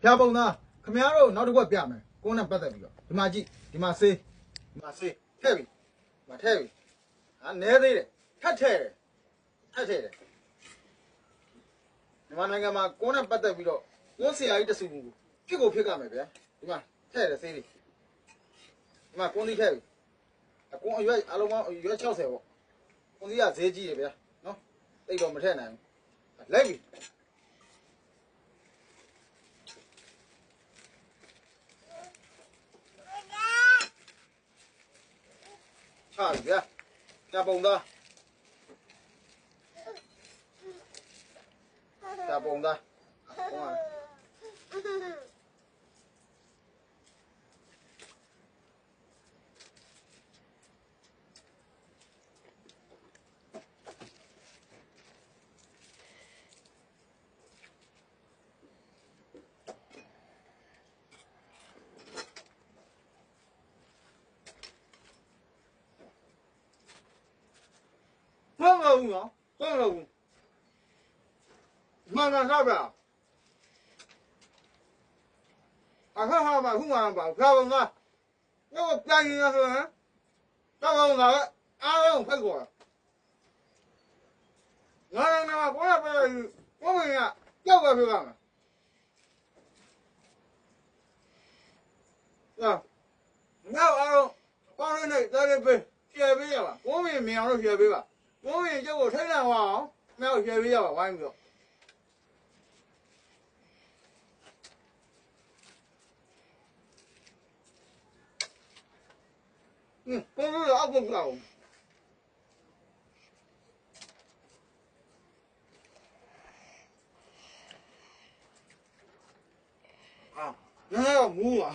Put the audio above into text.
ဖျားပုံသားခမရတို့နောက်တစ်ခွက်ပြမယ်ကိုနဲ့ပတ်သက်ပြီးတော့ဒီမှာကြည့်ဒီမှာဆေးထည့်ပြီဒီမှာထည့်ပြီနဲသေးတယ်ထပ်ထည့်တယ်မြန်မာနိုင်ငံမှာကိုနဲ့ပတ်သက်ပြီးတော့ကိုဆရာကြီးတဆူဖြစ်ကိုဖြစ်ကြမယ်ဗျာဒီမှာထည့်တယ်ဆေးတွေဒီမှာကိုသီးထည့်ပြီအကွန်အရွက်အလုံးပေါင်းရွက်60ပေါ့ကိုသီးကဈေးကြီးတယ်ဗျာနော်တိတ်တော့မထည့်နိုင်ဘူးလိုက်ပြီချပြီဗျာညပုံသားညပုံသားဟောဟုတ်နော်ဟုတ်မှန်တာတော့ဗျာအခါမှာခုမှန်ပါဖျားပုံသားတော့ပြန်ရဆိုရင်တော့ပုံသားအားလုံးဖိတ်ခေါ်ငါလည်းတော့ကိုယ်ပဲကိုယ်ကကြောက်ပဲဖြစ်ပါမယ်နောက်အားလုံးပေါင်းနေတယ်လည်းပဲရှယ်ပေးရပါကိုယ်မြင်အောင်လို့ရှယ်ပေးပါကိုယ်ကျုပ်ကိုထိတ်လန့်အောင်နောက်ရှယ်ပေးရပါဝိုင်းပြီးတော့ကိုယ်ကအောက်ကတော့နည်းမူးပါ